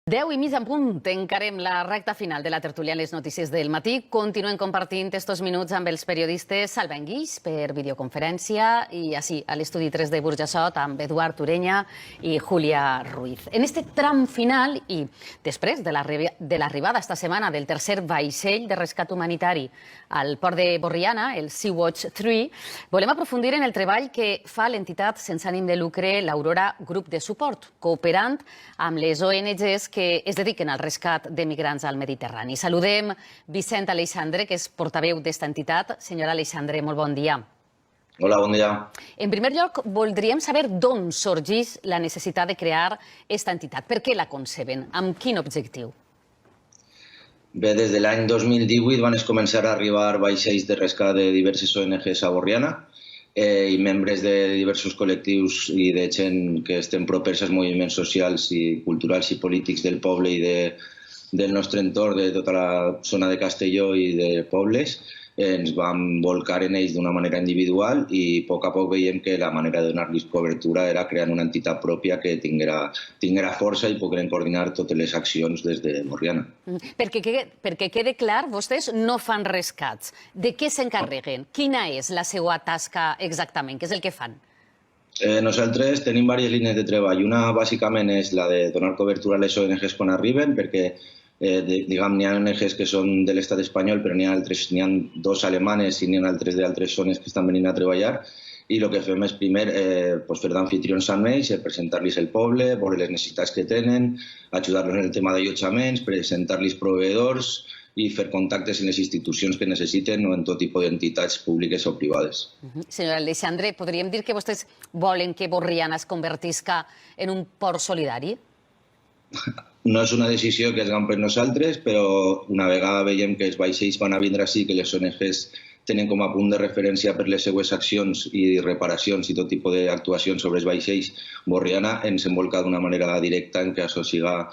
10:30 en punt, encarem la recta final de la tertúlia en les notícies del matí. Continuem compartint estos minuts amb els periodistes Salva Enguix per videoconferència i així a l'estudi 3 de Burjassot amb Eduard Urenya i Júlia Ruiz. En este tram final i després de l'arribada esta setmana del tercer vaixell de rescat humanitari al port de Borriana, el Sea-Watch 3, volem aprofundir en el treball que fa l'entitat sense ànim de lucre l'Aurora Grup de Suport, cooperant amb les ONGs que es dediquen al rescat de migrants al Mediterrani. Saludem Vicent Aleixandre, que és portaveu d'esta entitat. Senyora Aleixandre, molt bon dia. Hola, bon dia. En primer lloc, voldríem saber d'on sorgeix la necessitat de crear aquesta entitat. Per què la conceben? Amb quin objectiu? Bé, des de l'any 2018 van començar a arribar vaixells de rescat de diverses ONGs a Borriana i membres de diversos col·lectius i de gent que estem propers als moviments socials i culturals i polítics del poble i del nostre entorn, de tota la zona de Castelló i de pobles. Ens vam volcar en ells d'una manera individual i a poc veiem que la manera de donar-los cobertura era crear una entitat pròpia que tinguera força i pogueren coordinar totes les accions des de Borriana. Perquè quede clar, vostès no fan rescats. De què s'encarreguen? Quina és la seva tasca exactament? Què és el que fan? Nosaltres tenim diverses línies de treball. Una, bàsicament, és la de donar cobertura a les ONGs quan arriben, perquè n'hi ha ONGs que són de l'estat espanyol, però n'hi ha dos alemanes i n'hi ha altres d'altres zones que estan venint a treballar. I el que fem és primer fer d'anfitrions amb ells, presentar-los el poble, veure les necessitats que tenen, ajudar-los en el tema d'allotjaments, presentar-los proveïdors i fer contactes en les institucions que necessiten o en tot tipus d'entitats públiques o privades. Senyora Aleixandre, podríem dir que vostès volen que Borriana es convertisca en un port solidari? No és una decisió que es gan per nosaltres, però una vegada veiem que els vaixells van a vindre així, que les ONGs tenen com a punt de referència per les seues accions i reparacions i tot tipus d'actuacions sobre els vaixells, Borriana ens envolca d'una manera directa en que això siga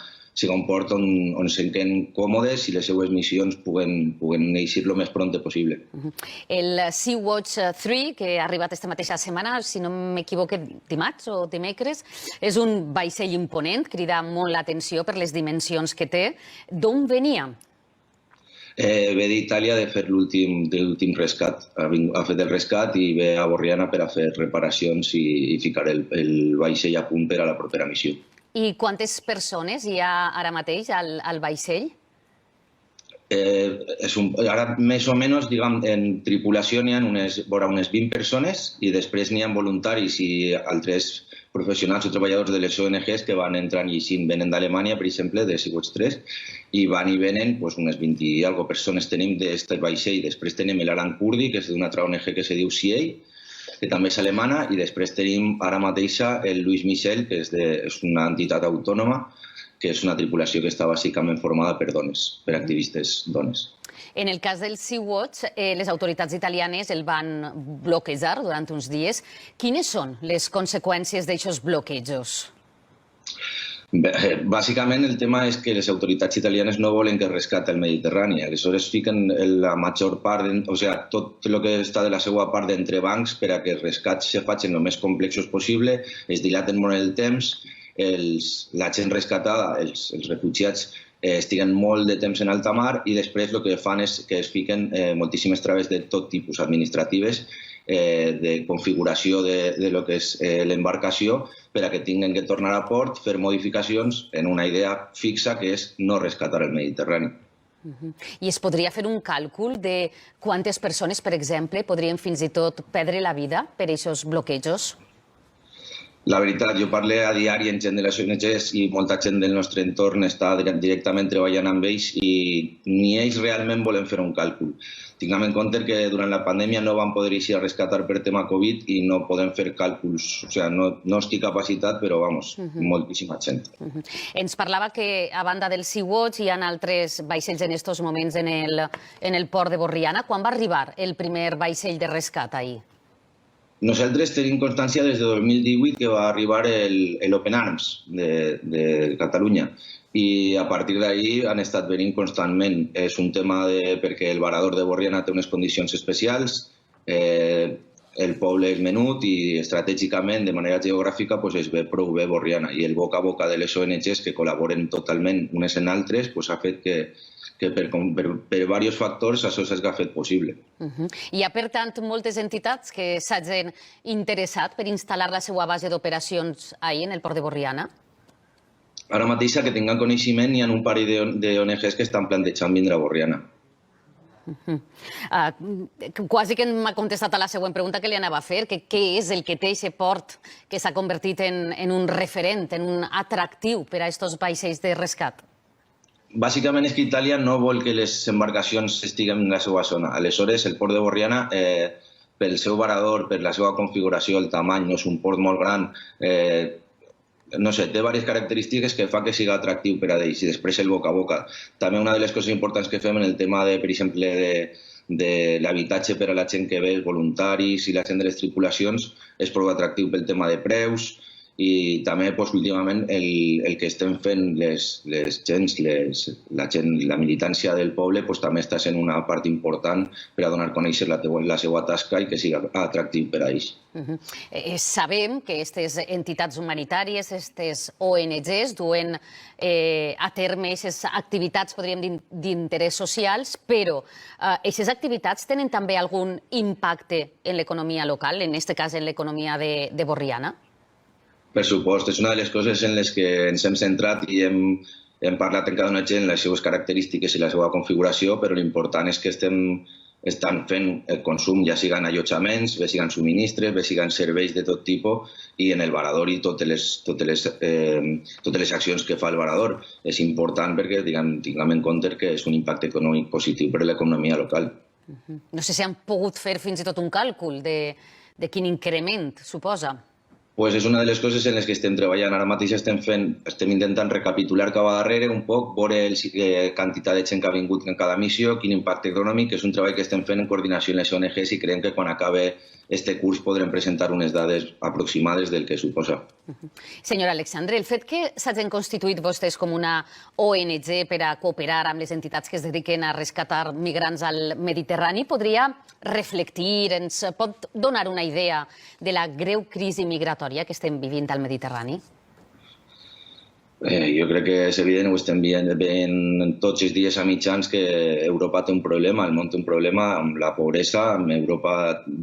un port on ens sentim còmodes i les seues missions puguen eixir el més pront possible. El Sea-Watch 3, que ha arribat aquesta mateixa setmana, si no m'equivoco, dimarts o dimecres, és un vaixell imponent, crida molt l'atenció per les dimensions que té. D'on venia? Ve d'Itàlia de fer l'últim rescat. Ha fet el rescat i ve a Borriana per a fer reparacions i ficar el vaixell a punt per a la propera missió. I quantes persones hi ha ara mateix al vaixell? Ara, més o menys, en tripulació n'hi ha unes 20 persones i després n'hi ha voluntaris i altres professionals o treballadors de les ONGs que van entrant i així. Venen d'Alemanya, per exemple, de Sea-Watch 3, i van i venen unes 20 i alguna persones tenim d'aquest vaixell. Després tenim l'Alan Kurdi, que és d'una altra ONG que se diu CIEI, que també és alemana, i després tenim ara mateixa el Louis Michel, que és una entitat autònoma, que és una tripulació que està bàsicament formada per dones, per activistes dones. En el cas del Sea-Watch, les autoritats italianes el van bloquejar durant uns dies. Quines són les conseqüències d'aquests bloquejos? Bàsicament el tema és que les autoritats italianes no volen que es rescati el Mediterrani. Aleshores fiquen la major part, o sigui, tot el que està de la seva part d'entrebancs per a que els rescats se facin el més complexos possible, es dilaten molt el temps, la gent rescatada, els refugiats, estiguen molt de temps en alta mar i després el que fan és que es fiquen moltíssimes traves de tot tipus administratives, de configuració de lo que és l'embarcació per a que tinguin que tornar a port, fer modificacions en una idea fixa que és no rescatar el Mediterrani. I es podria fer un càlcul de quantes persones, per exemple, podrien fins i tot perdre la vida per aquests bloquejos? La veritat, jo parlo a diari amb gent de les ONGs i molta gent del nostre entorn està directament treballant amb ells i ni ells realment volen fer un càlcul. Tinguem en compte que durant la pandèmia no van poder eixir a rescatar per tema Covid i no podem fer càlculs. O sigui, no estic capacitat, però, vamos, moltíssima gent. Ens parlava que, a banda del Sea-Watch, hi ha altres vaixells en aquests moments en el port de Borriana. Quan va arribar el primer vaixell de rescat ahir? Nosaltres tenim constància des de 2018 que va arribar l'Open Arms de Catalunya i a partir d'ahir han estat venint constantment. És un tema perquè el varador de Borriana té unes condicions especials, el poble és menut i estratègicament, de manera geogràfica, es ve prou bé Borriana. I el boca a boca de les ONGs que col·laboren totalment unes en altres ha fet que per diversos factors això s'ha fet possible. Hi ha, per tant, moltes entitats que s'hagin interessat per instal·lar la seva base d'operacions ahir en el port de Borriana? Ara mateix, que tinguem coneixement, hi ha un parell d'ONGs que estan plantejant vindre a Borriana. Quasi que m'ha contestat a la següent pregunta que li anava a fer, que què és el que té aquest port que s'ha convertit en un referent, en un atractiu per a aquests vaixells de rescat? Bàsicament és que Itàlia no vol que les embarcacions estiguen en la seva zona. Aleshores, el port de Borriana, pel seu varador, per la seva configuració, el tamany, no és un port molt gran, no sé, té diverses característiques que fa que sigui atractiu per a ells. I després el boca a boca. També una de les coses importants que fem en el tema, per exemple, de l'habitatge per a la gent que ve, els voluntaris i la gent de les tripulacions, és prou atractiu pel tema de preus. I també últimament el que estem fent la militància del poble també està sent una part important per a donar a conèixer la seva tasca i que sigui atractiu per a ells. Sabem que aquestes entitats humanitàries, aquestes ONGs, duen a terme aquestes activitats, podríem dir, d'interès socials, però aquestes activitats tenen també algun impacte en l'economia local, en aquest cas en l'economia de Borriana? Per supost, és una de les coses en les que ens hem centrat i hem parlat en cada una gent les seves característiques i la seva configuració, però l'important és que estan fent el consum, ja siguin allotjaments, bé siguin subministres, bé siguin serveis de tot tipus, i en el varador i totes les accions que fa el varador. És important perquè tinguem en compte que és un impacte econòmic positiu per a l'economia local. No sé si han pogut fer fins i tot un càlcul de quin increment suposa. És una de les coses en les que estem treballant. Ara mateix estem intentant recapitular cap a darrere un poc, veure la quantitat de gent que ha vingut en cada missió, quin impacte econòmic. És un treball que estem fent en coordinació amb les ONGs i creiem que quan acabi este curs podrem presentar unes dades aproximades del que suposa. Senyor Alexandre, el fet que s'hagin constituït vostès com una ONG per a cooperar amb les entitats que es dediquen a rescatar migrants al Mediterrani podria reflectir, ens pot donar una idea de la greu crisi migratòria que estem vivint al Mediterrani? Jo crec que és evident, ho estem veient tots els dies a mitjans que Europa té un problema, el món té un problema amb la pobresa. Europa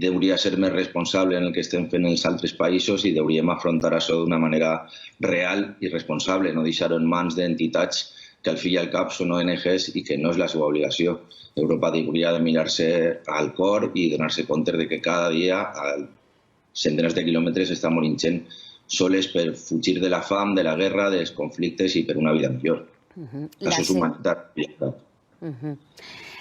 hauria de ser més responsable en el que estem fent en els altres països i hauríem afrontar això d'una manera real i responsable, no deixar-ho en mans d'entitats que al fi i al cap són ONGs i que no és la seva obligació. Europa hauria de mirar-se al cor i donar-se compte de que cada dia a centenars de quilòmetres està morint gent soles per fugir de la fam, de la guerra, dels conflictes i per una vida millor. Això és humanitat.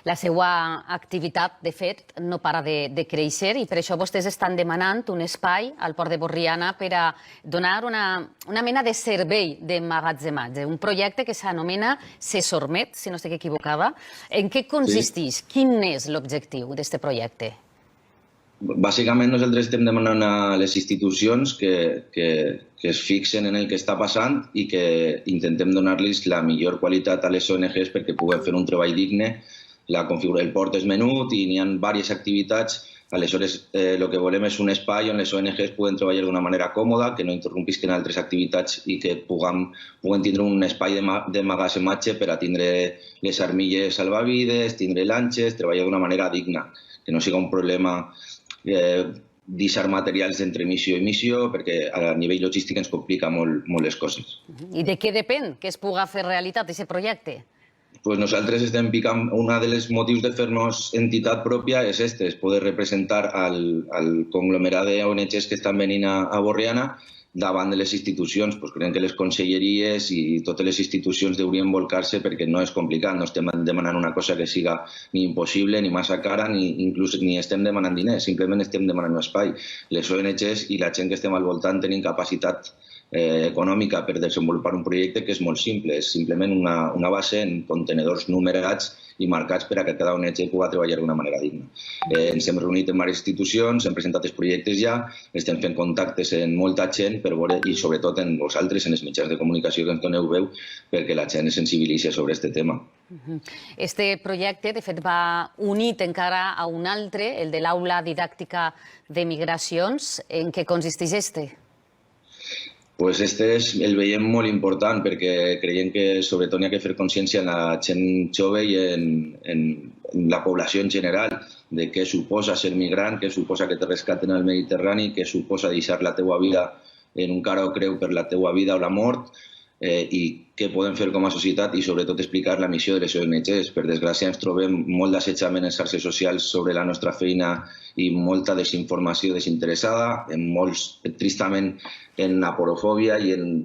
La seva activitat, de fet, no para de créixer i per això vostès estan demanant un espai al port de Borriana per a donar una mena de servei d'emmagatzematge, un projecte que s'anomena Sesormet, si no estic equivocada. En què consisteix? Quin és l'objectiu d'aquest projecte? Bàsicament nosaltres estem demanant a les institucions que es fixen en el que està passant i que intentem donar-los la millor qualitat a les ONGs perquè puguem fer un treball digne. El port és menut i n'hi ha diverses activitats. Aleshores, el que volem és un espai on les ONGs puguen treballar d'una manera còmoda, que no interrompisquen altres activitats i que puguen tindre un espai d'emmagatzematge per a tindre les armilles salvavides, tindre lanxes, treballar d'una manera digna, que no sigui un problema deixar materials entre missió i missió, perquè a nivell logístic ens complica molt les coses. I de què depèn que es pugui fer realitat aquest projecte? Nosaltres estem picant, un dels motius de fer-nos entitat pròpia és és poder representar al conglomerat d'ONGs que estan venint a Borriana davant de les institucions. Creiem que les conselleries i totes les institucions haurien volcar-se perquè no és complicat, no estem demanant una cosa que siga ni impossible, ni massa cara, ni estem demanant diners, simplement estem demanant un espai. Les ONGs i la gent que estem al voltant tenim capacitat econòmica per desenvolupar un projecte que és molt simple, és simplement una base en contenedors numerats i marcats per a que cada ONG pugui treballar d'una manera digna. Ens hem reunit en diverses institucions, hem presentat els projectes ja, estem fent contactes amb molta gent per veure, i sobretot en vosaltres, en els mitjans de comunicació que ens doneu veu, perquè la gent es sensibilitzi sobre aquest tema. Este projecte, de fet, va unit encara a un altre, el de l'aula didàctica de migracions. En què consisteix este? Pues este el veiem molt important perquè creiem que sobretot hi ha que fer consciència en la gent jove i en la població en general de què suposa ser migrant, què suposa que te rescaten al Mediterrani, què suposa deixar la teua vida en un cara o creu per la teua vida o la mort i què podem fer com a societat i sobretot explicar la missió de les ONGs. Per desgràcia ens trobem molt d'assetjament en xarxes socials sobre la nostra feina i molta desinformació desinteressada, tristament en aporofòbia i en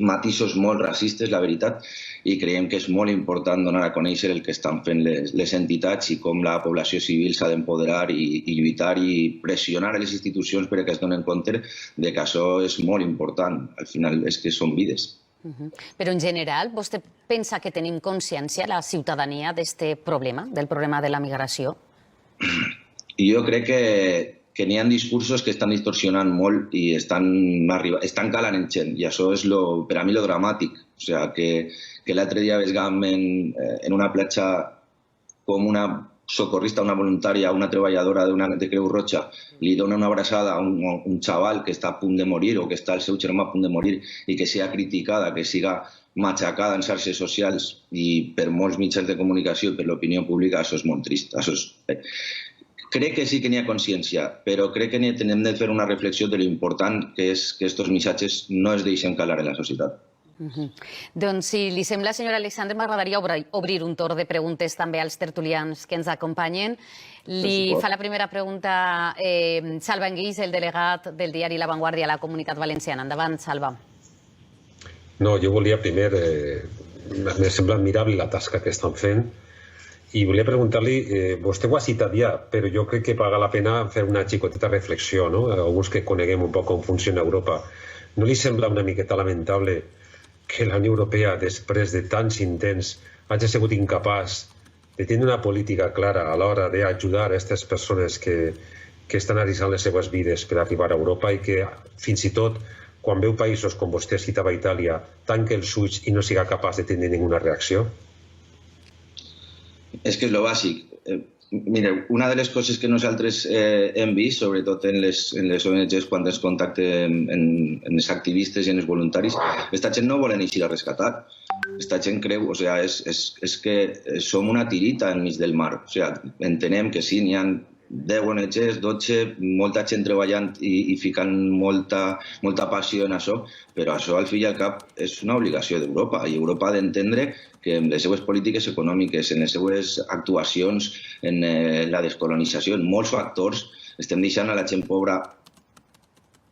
matisos molt racistes, la veritat, i creiem que és molt important donar a conèixer el que estan fent les entitats i com la població civil s'ha d'empoderar i lluitar i pressionar a les institucions perquè es donen compte de que això és molt important. Al final és que són vides. Però en general, vostè pensa que tenim consciència, la ciutadania, d'aquest problema, del problema de la migració? Jo crec que n'hi ha discursos que estan distorsionant molt i estan calant en gent, i això és per a mi lo dramàtic. O sigui, que l'altre dia vegam en una platja com una socorrista, una voluntària, una treballadora de Creu Roja li dona una abraçada a un xaval que està a punt de morir o que està el seu germà a punt de morir i que sigui criticada, que siga matxacada en xarxes socials i per molts mitjans de comunicació i per l'opinió pública, això és molt trist. Crec que sí que n'hi ha consciència, però crec que hem de fer una reflexió de l'important que és que aquests missatges no es deixen calar en la societat. Doncs, si li sembla, senyora Alexander, m'agradaria obrir un torn de preguntes també als tertulians que ens acompanyen. Li fa la primera pregunta Salva Enguix, el delegat del diari La Vanguardia a la Comunitat Valenciana. Endavant, Salva. No, jo volia primer... Me sembla admirable la tasca que estan fent i volia preguntar-li, vostè ho ha citat ja, però jo crec que paga la pena fer una xicoteta reflexió, no? Alguns que coneguem un poc com funciona Europa. No li sembla una miqueta lamentable que la Unió Europea, després de tants intents, hagi sigut incapaç de tenir una política clara a l'hora d'ajudar a aquestes persones que estan arriscant les seves vides per arribar a Europa i que fins i tot, quan veu països com vostè citava Itàlia, tanca els ulls i no siga capaç de tenir ninguna reacció? És que és lo bàsic. Mireu, una de les coses que nosaltres hem vist, sobretot en les ONGs quan es contacten en els activistes i en els voluntaris, aquesta gent no volen eixir a rescatar. Aquesta gent creu, o sigui, és que som una tirita enmig del mar. O sigui, entenem que sí, n'hi ha 10 ONGs, 12, molta gent treballant i ficant molta passió en això, però això al fi i al cap és una obligació d'Europa i Europa ha d'entendre que en les seues polítiques econòmiques, en les seues actuacions, en la descolonització, en molts factors, estem deixant a la gent pobra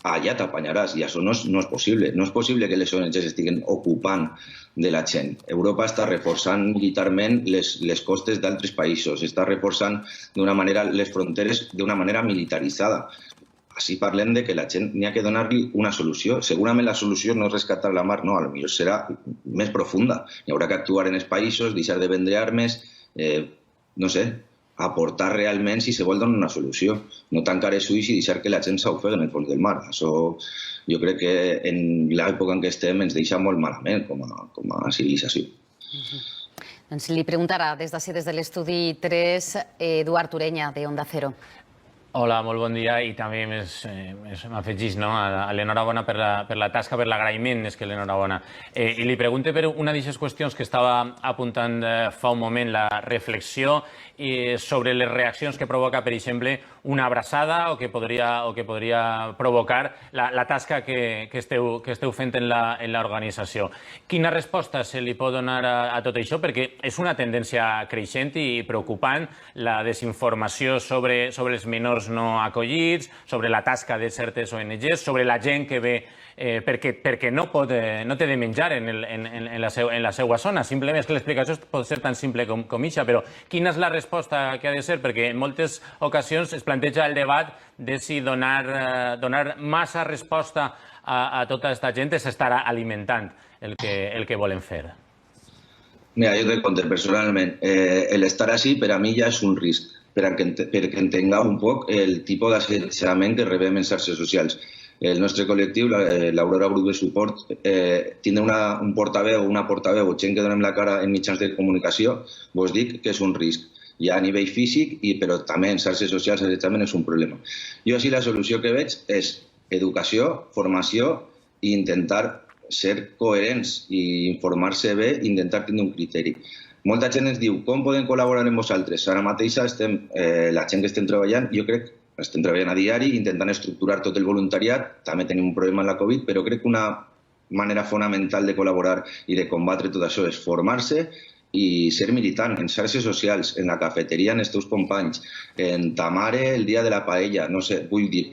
allà t'apanyaràs, i això no és possible. No és possible que les ONGs estiguen ocupant de la gent. Europa està reforçant militarment les costes d'altres països, està reforçant les fronteres d'una manera militaritzada. Així parlem de que la gent n'hi ha que donar-li una solució. Segurament la solució no és rescatar la mar, no, potser serà més profunda. Hi haurà que actuar en els països, deixar de vendre armes, no sé, aportar realment si se vol donar una solució. No tancar els ulls i deixar que la gent s'ofegui en el fons del mar. Això jo crec que en l'època en què estem ens deixa molt malament com a civilització. Doncs li preguntarà des de l'estudi 3 Eduard Ureña, de Onda Cero. Hola, molt bon dia, i també m'afegís a l'enhorabona per la tasca, per l'agraïment, és que l'enhorabona. I li pregunto per una d'aquestes qüestions que estava apuntant fa un moment, la reflexió sobre les reaccions que provoca, per exemple, una abraçada o que podria provocar la tasca que esteu fent en l'organització. Quina resposta se li pot donar a tot això? Perquè és una tendència creixent i preocupant la desinformació sobre els menors no acollits, sobre la tasca de certes ONGs, sobre la gent que ve perquè no té de menjar en la seva zona. Simplement és que l'explicació pot ser tan simple com això, però quina és la resposta que ha de ser? Perquè en moltes ocasions es planteja el debat de si donar massa resposta a tota aquesta gent s'estarà alimentant el que volen fer. Mira, jo te conto personalment, l'estar així per a mi ja és un risc, perquè entengueu un poc el tipus d'assetjament que rebem en xarxes socials. el nostre col·lectiu, l'Aurora Grup de Suport, tindre un portaveu o una portaveu o gent que donem la cara en mitjans de comunicació, vos dic que és un risc. Ja a nivell físic, però també en xarxes socials també és un problema. Jo així la solució que veig és educació, formació i intentar ser coherents i informar-se bé i intentar tenir un criteri. Molta gent ens diu, com podem col·laborar amb vosaltres? Ara mateix la gent que estem treballant, jo crec que estem treballant a diari, intentant estructurar tot el voluntariat, també tenim un problema amb la Covid, però crec que una manera fonamental de col·laborar i de combatre tot això és formar-se i ser militant en xarxes socials, en la cafeteria, en els teus companys, en ta mare el dia de la paella, no sé, vull dir,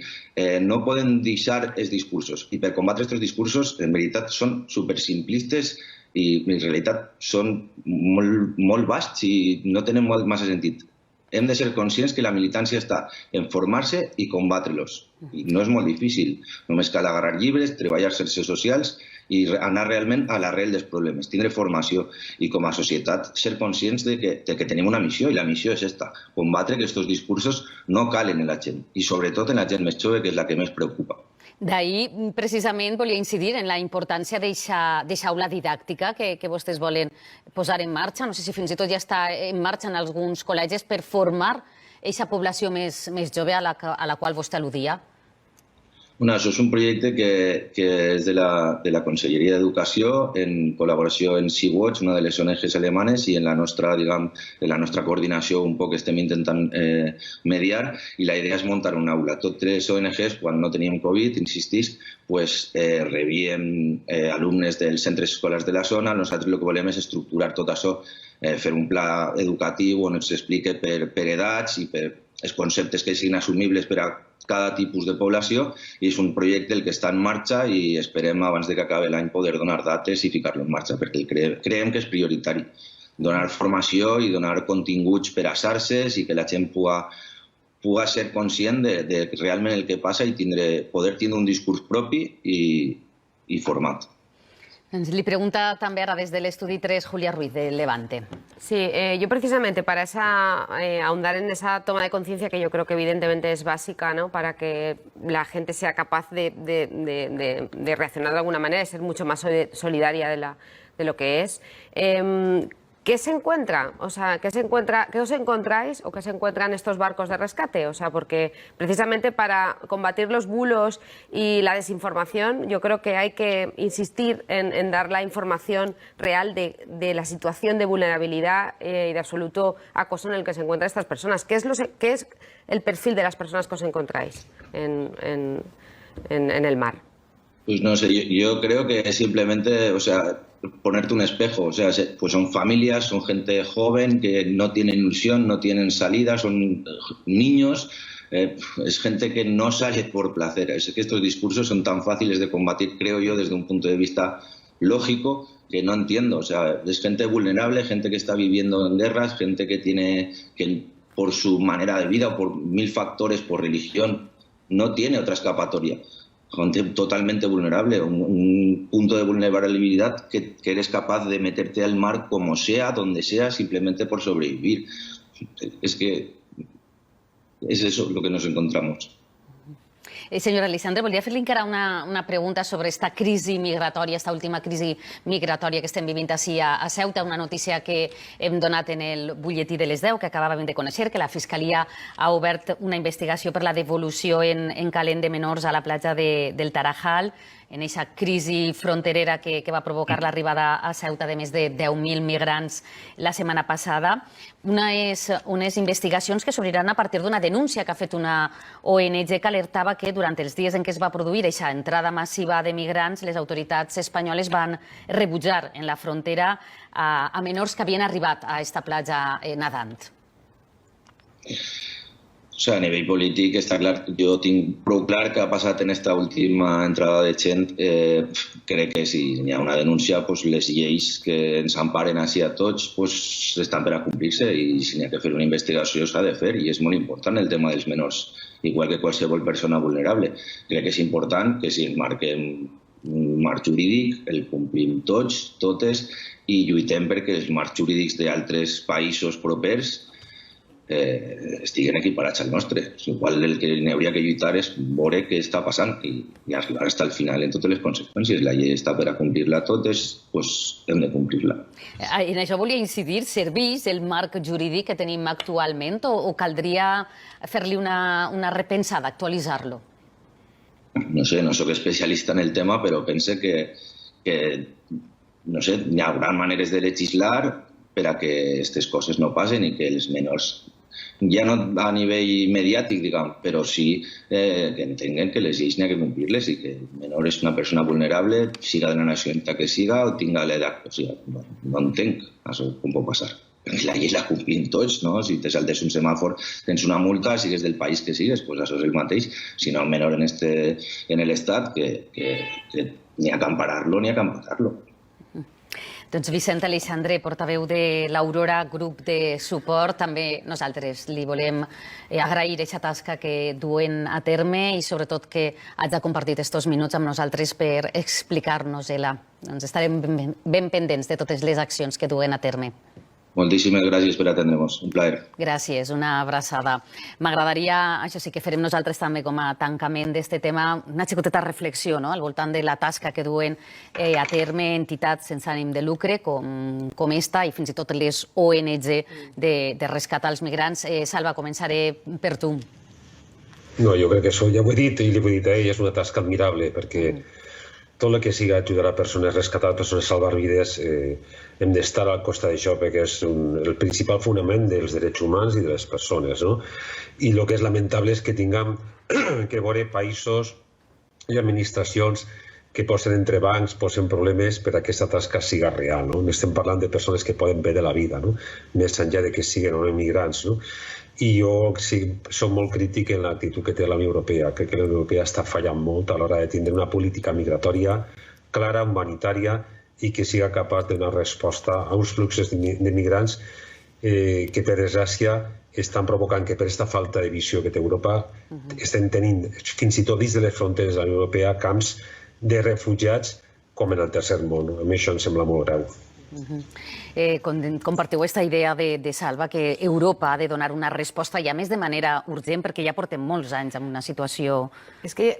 no podem deixar els discursos. I per combatre aquests discursos, en veritat, són supersimplistes i en realitat són molt basts i no tenen massa sentit. Hem de ser conscients que la militància està en formar-se i combatre-los. I no és molt difícil, només cal agarrar llibres, treballar xarxes socials i anar realment a l'arrel dels problemes, tindre formació i com a societat ser conscients de que tenim una missió i la missió és esta, combatre que aquests discursos no calen en la gent i sobretot en la gent més jove, que és la que més preocupa. D'ahir, precisament, volia incidir en la importància d'eixa aula didàctica que vostès volen posar en marxa. No sé si fins i tot ja està en marxa en alguns col·legis per formar eixa població més jove a la qual vostè al·ludia. Això és un projecte que és de la Conselleria d'Educació en col·laboració amb Sea-Watch, una de les ONGs alemanes, i en la nostra coordinació un poc estem intentant mediar i la idea és muntar una aula. Totes les ONGs, quan no teníem Covid, insistís, rebíem alumnes dels centres escolars de la zona. Nosaltres el que volem és estructurar tot això, fer un pla educatiu on ens explique per edats i per els conceptes que siguin assumibles per a cada tipus de població, i és un projecte el que està en marxa i esperem abans que acabi l'any poder donar dates i ficar-lo en marxa, perquè creiem que és prioritari donar formació i donar continguts per a xarxes i que la gent pugui ser conscient de realment el que passa i poder tindre un discurs propi i format. Li pregunta també ara des de l'Estudi 3 Julia Ruiz, de Levante. Sí, yo precisamente para ahondar en esa toma de conciencia que yo creo que evidentemente es básica, ¿no?, para que la gente sea capaz de reaccionar de alguna manera, de ser mucho más solidaria de lo que es. ¿Qué se encuentra? O sea, ¿qué os encontráis o qué se encuentran estos barcos de rescate? O sea, porque precisamente para combatir los bulos y la desinformación, yo creo que hay que insistir en dar la información real de la situación de vulnerabilidad y de absoluto acoso en el que se encuentran estas personas. ¿Qué es el perfil de las personas que os encontráis en el mar? Pues no sé, yo creo que simplemente, o sea, ponerte un espejo, o sea, pues son familias, son gente joven que no tienen ilusión, no tienen salida, son niños, es gente que no sale por placer. Es que estos discursos son tan fáciles de combatir, creo yo, desde un punto de vista lógico, que no entiendo. O sea, es gente vulnerable, gente que está viviendo en guerras, gente que por su manera de vida o por mil factores, por religión, no tiene otra escapatoria. Gente totalmente vulnerable, un punto de vulnerabilidad que eres capaz de meterte al mar como sea, donde sea, simplemente por sobrevivir. Es que es eso lo que nos encontramos. Senyora Alessandra, volia fer-li encara una pregunta sobre esta crisi migratòria, esta última crisi migratòria que estem vivint així a Ceuta, una notícia que hem donat en el butlletí de les 10, que acabàvem de conèixer, que la Fiscalia ha obert una investigació per la devolució en calent de menors a la platja del Tarajal, en aquesta crisi fronterera que va provocar l'arribada a Ceuta de més de 10.000 migrants la setmana passada. Unes investigacions que s'obriran a partir d'una denúncia que ha fet una ONG que alertava que durant els dies en què es va produir aquesta entrada massiva de migrants, les autoritats espanyoles van rebutjar en la frontera a menors que havien arribat a aquesta platja nedant. O sea, a nivell polític està clar, jo tinc prou clar que ha passat en aquesta última entrada de gent. Crec que si hi ha una denúncia, les lleis que ens emparen així a tots estan per a complir-se i si n'hi ha que fer una investigació s'ha de fer i és molt important el tema dels menors, igual que qualsevol persona vulnerable. Crec que és important que si marquem un marc jurídic, el complim tots, totes, i lluitem perquè els marcs jurídics d'altres països propers estiguen equiparats al nostre. Igual el que n'hauria que lluitar és veure què està passant i arribar fins al final en totes les conseqüències. La llei està per a complir-la totes, doncs hem de complir-la. En això volia incidir. Serveix el marc jurídic que tenim actualment o caldria fer-li una repensada, actualitzar-lo? No sé, no sóc especialista en el tema, però pense que no sé, hi haurà maneres de legislar per a que aquestes coses no passen i que els menors, ja no a nivell mediàtic, diguem, però sí que entenguen que les lleis n'hi ha que complir-les i que el menor és una persona vulnerable, siga de la nacionalitat que siga o tinga l'edat. O sigui, no entenc això com pot passar. La llei la complim tots, no? Si te saltes un semàfor tens una multa, sigues del país que sigues, doncs això és el mateix. Si no, el menor en l'estat, que n'hi ha que emparar-lo, n'hi ha que emparar-lo. Doncs Vicent Aleixandre, portaveu de l'Aurora Grup de Suport, també nosaltres li volem agrair aquesta tasca que duen a terme i sobretot que hagi compartit aquests minuts amb nosaltres per explicar-nos-la. Doncs estarem ben pendents de totes les accions que duen a terme. Moltíssimes gràcies per atendre-nos. Un plaer. Gràcies, una abraçada. M'agradaria, això sí que farem nosaltres també com a tancament d'aquest tema, una xicoteta reflexió al voltant de la tasca que duen a terme entitats sense ànim de lucre com esta i fins i tot les ONG de rescatar els migrants. Salva, començaré per tu. No, jo crec que això ja ho he dit i li ho he dit a ell, és una tasca admirable perquè tot el que siga ajudar a persones, rescatar persones, salvar vides, hem d'estar al costat d'això perquè és el principal fonament dels drets humans i de les persones. I el que és lamentable és que tinguem que veure països i administracions que posen entrebancs, posen problemes per a que aquesta tasca siga real. Estem parlant de persones que poden bé de la vida, més enllà de que siguin o no immigrants. I jo soc molt crític en l'actitud que té la Unió Europea. Crec que la Unió Europea està fallant molt a l'hora de tindre una política migratòria clara, humanitària i que siga capaç de donar resposta a uns fluxos d'immigrants que, per desgràcia, estan provocant que per aquesta falta de visió que té Europa estem tenint, fins i tot dins de les fronteres de la Unió Europea, camps de refugiats com en el tercer món. A mi això em sembla molt greu. Compartiu aquesta idea de Salva que Europa ha de donar una resposta i a més de manera urgent perquè ja portem molts anys en una situació... Es que,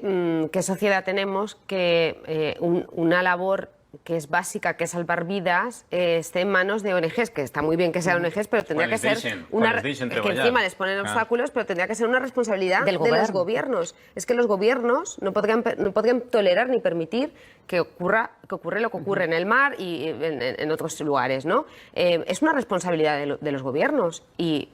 ¿qué sociedad tenemos que una labor que es básica, que es salvar vidas, esté en manos de ONGs, que está muy bien que sean ONGs, pero tendría que ser que encima les ponen obstáculos, pero tendría que ser una responsabilidad de los gobiernos. Es que los gobiernos no podrían tolerar ni permitir que ocurra lo que ocurre en el mar y en otros lugares, ¿no? Es una responsabilidad de los gobiernos y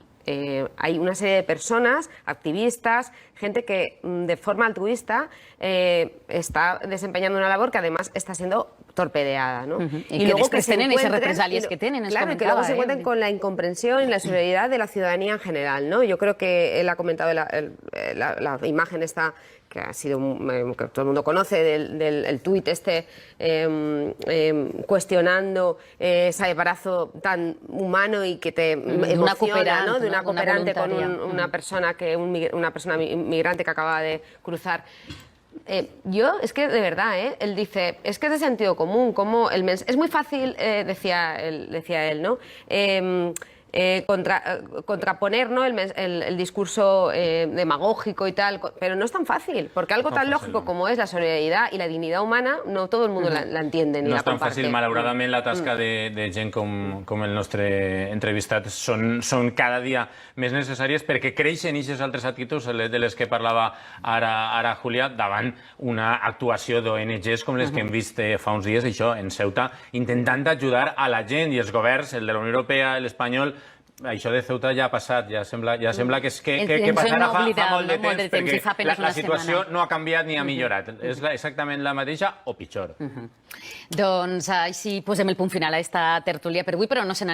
hay una serie de personas, activistas, gente que de forma altruista está desempeñando una labor que además está siendo torpedeada, ¿no? Y luego després tenen esas represalias que tenen, claro, y que luego se encuentren con la incomprensión y la solidaridad de la ciudadanía en general, ¿no? Yo creo que él ha comentado la imagen esta que ha sido, que todo el mundo conoce, del tuit cuestionando ese embarazo tan humano y que te emociona, ¿no? De una cooperante con una persona inmigrante que acaba de cruzar. Es que de verdad, él dice, es que es de sentido común, como es muy fácil, decía él, ¿no? Contraponer, ¿no? el discurso demagógico y tal, pero no es tan fácil, porque algo tan lógico como es la solidaridad y la dignidad humana, no todo el mundo la entiende ni la comparte. No és tan fàcil, malauradament, la tasca de gent com el nostre entrevistat són cada dia més necessàries perquè creixen aquestes altres actituds de les que parlava ara Julià davant una actuació d'ONGs com les que hem vist fa uns dies, això, en Ceuta, intentant ajudar a la gent i els governs, el de la Unió Europea, l'espanyol. Això de Ceuta ja ha passat, ja sembla que passarà fa molt de temps, perquè la situació no ha canviat ni ha millorat. És exactament la mateixa o pitjor. Doncs així posem el punt final a aquesta tertúlia per avui, però no se